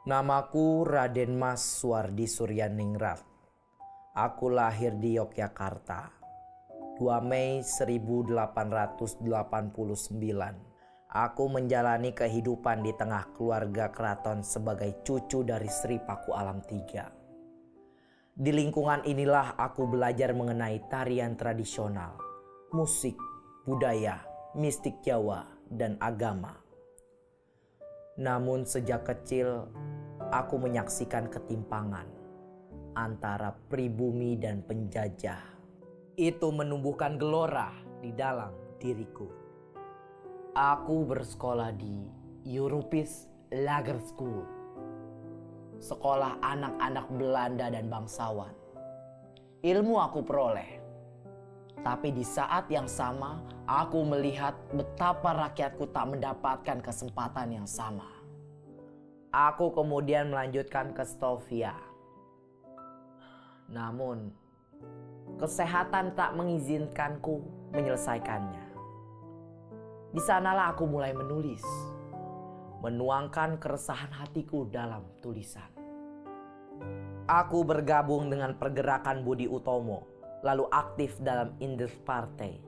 Namaku Raden Mas Suwardi Suryaningrat. Aku lahir di Yogyakarta, 2 Mei 1889. Aku menjalani kehidupan di tengah keluarga keraton sebagai cucu dari Sri Paku Alam III. Di lingkungan inilah aku belajar mengenai tarian tradisional, musik, budaya, mistik Jawa, dan agama. Namun sejak kecil, aku menyaksikan ketimpangan antara pribumi dan penjajah. Itu menumbuhkan gelora di dalam diriku. Aku bersekolah di Europese Lager School, sekolah anak-anak Belanda dan bangsawan. Ilmu aku peroleh, tapi di saat yang sama aku melihat betapa rakyatku tak mendapatkan kesempatan yang sama. Aku kemudian melanjutkan ke Stovia. Namun, kesehatan tak mengizinkanku menyelesaikannya. Di sanalah aku mulai menulis, menuangkan keresahan hatiku dalam tulisan. Aku bergabung dengan pergerakan Budi Utomo, lalu aktif dalam Inders Partai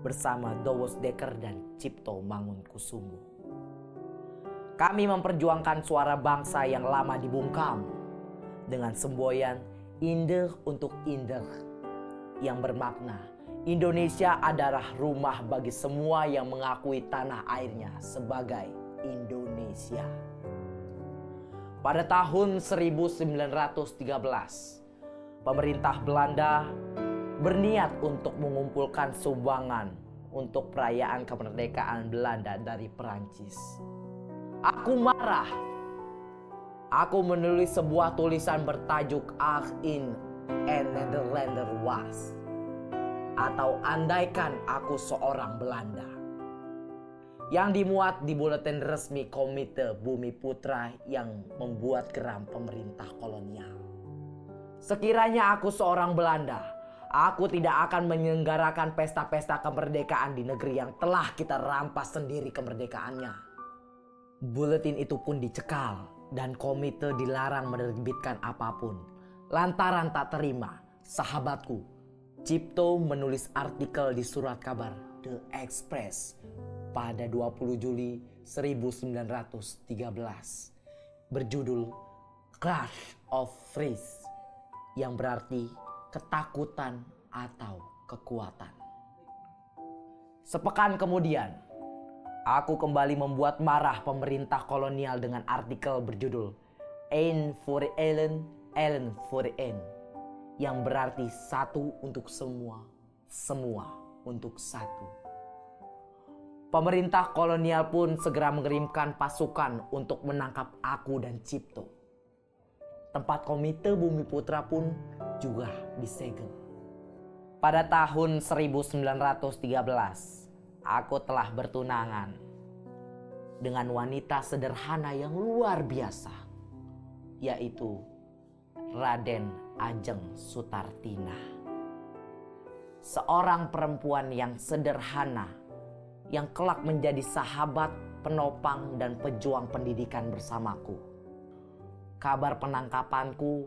bersama Dowos Dekker dan Cipto Mangunkusumo. Kami memperjuangkan suara bangsa yang lama dibungkam dengan semboyan Inder untuk Inder yang bermakna Indonesia adalah rumah bagi semua yang mengakui tanah airnya sebagai Indonesia. Pada tahun 1913, pemerintah Belanda berniat untuk mengumpulkan sumbangan untuk perayaan kemerdekaan Belanda dari Perancis. Aku marah. Aku menulis sebuah tulisan bertajuk Ach in een Nederlander was, atau andaikan aku seorang Belanda, yang dimuat di buletin resmi Komite Bumi Putra yang membuat geram pemerintah kolonial. Sekiranya aku seorang Belanda, aku tidak akan menyelenggarakan pesta-pesta kemerdekaan di negeri yang telah kita rampas sendiri kemerdekaannya. Buletin itu pun dicekal dan komite dilarang menerbitkan apapun. Lantaran tak terima, sahabatku Cipto menulis artikel di surat kabar The Express pada 20 Juli 1913 berjudul Clash of Freeze, yang berarti ketakutan atau kekuatan. Sepekan kemudian, aku kembali membuat marah pemerintah kolonial dengan artikel berjudul Een voor Ellen, Ellen voor een, yang berarti satu untuk semua, semua untuk satu. Pemerintah kolonial pun segera mengirimkan pasukan untuk menangkap aku dan Cipto. Tempat Komite Bumi Putra pun juga disegel. Pada tahun 1913, aku telah bertunangan dengan wanita sederhana yang luar biasa, yaitu Raden Ajeng Sutartina. Seorang perempuan yang sederhana, yang kelak menjadi sahabat, penopang, dan pejuang pendidikan bersamaku. Kabar penangkapanku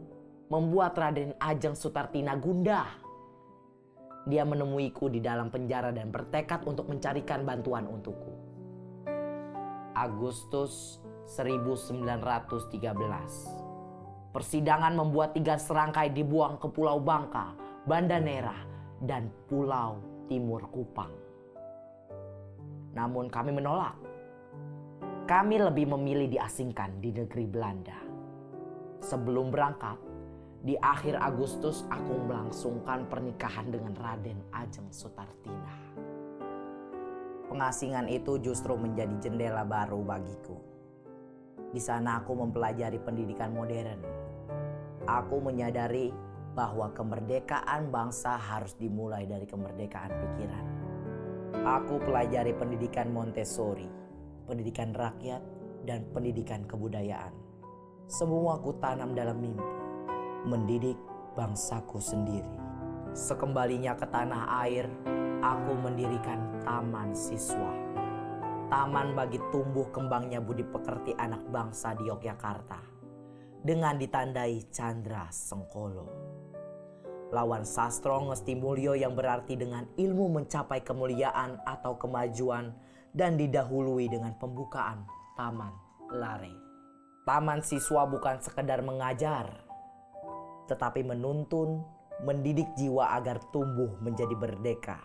membuat Raden Ajeng Sutartina gundah. Dia menemuiku di dalam penjara dan bertekad untuk mencarikan bantuan untukku. Agustus 1913. Persidangan membuat 3 serangkai dibuang ke Pulau Bangka, Banda Neira, dan Pulau Timur Kupang. Namun kami menolak. Kami lebih memilih diasingkan di negeri Belanda. Sebelum berangkat, di akhir Agustus aku melangsungkan pernikahan dengan Raden Ajeng Sutartina. Pengasingan itu justru menjadi jendela baru bagiku. Di sana aku mempelajari pendidikan modern. Aku menyadari bahwa kemerdekaan bangsa harus dimulai dari kemerdekaan pikiran. Aku pelajari pendidikan Montessori, pendidikan rakyat, dan pendidikan kebudayaan. Semua ku tanam dalam mimpi, mendidik bangsaku sendiri. Sekembalinya ke tanah air, aku mendirikan taman siswa. Taman bagi tumbuh kembangnya budi pekerti anak bangsa di Yogyakarta. dengan ditandai Candra Sengkolo. Lawan Sastro Ngesti Mulyo yang berarti dengan ilmu mencapai kemuliaan atau kemajuan dan didahului dengan pembukaan Taman Lare. Taman siswa bukan sekedar mengajar, tetapi menuntun, mendidik jiwa agar tumbuh menjadi merdeka.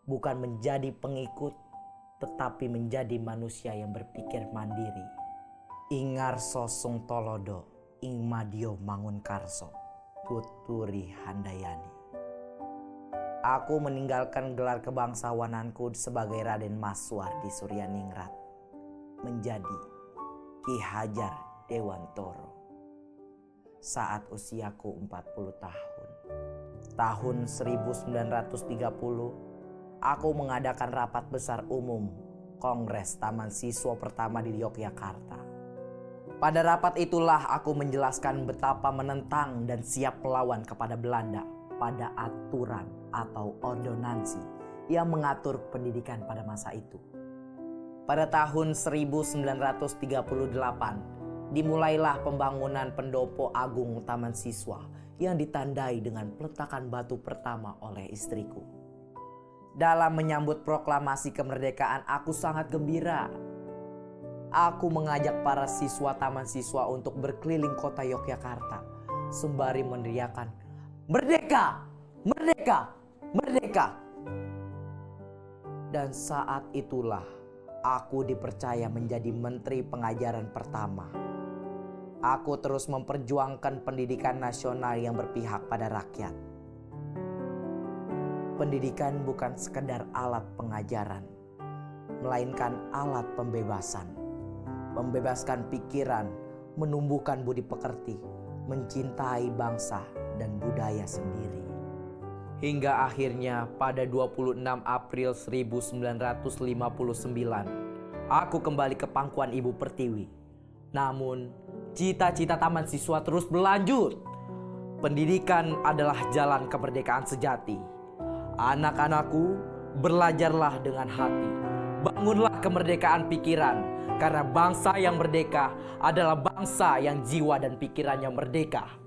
Bukan menjadi pengikut, tetapi menjadi manusia yang berpikir mandiri. Ingarso Sung Tolodo, Ing Madio Mangunkarso, Tuturi Handayani. Aku meninggalkan gelar kebangsawananku sebagai Raden Maswardi Suryaningrat menjadi Ki Hajar Dewantoro saat usiaku 40 tahun. Tahun 1930, aku mengadakan rapat besar umum Kongres Taman Siswa pertama di Yogyakarta. Pada rapat itulah aku menjelaskan betapa menentang dan siap melawan kepada Belanda pada aturan atau ordonansi yang mengatur pendidikan pada masa itu. Pada tahun 1938, dimulailah pembangunan pendopo agung Taman Siswa yang ditandai dengan peletakan batu pertama oleh istriku. Dalam menyambut proklamasi kemerdekaan, aku sangat gembira. Aku mengajak para siswa Taman Siswa untuk berkeliling kota Yogyakarta sembari meneriakan, "Merdeka! Merdeka! Merdeka!" Dan saat itulah aku dipercaya menjadi Menteri Pengajaran pertama. Aku terus memperjuangkan pendidikan nasional yang berpihak pada rakyat. Pendidikan bukan sekedar alat pengajaran, melainkan alat pembebasan. Membebaskan pikiran, menumbuhkan budi pekerti, mencintai bangsa dan budaya sendiri. Hingga akhirnya pada 26 April 1959, aku kembali ke pangkuan Ibu Pertiwi. Namun, cita-cita Taman Siswa terus berlanjut. Pendidikan adalah jalan kemerdekaan sejati. Anak-anakku, belajarlah dengan hati. Bangunlah kemerdekaan pikiran, karena bangsa yang merdeka adalah bangsa yang jiwa dan pikirannya merdeka.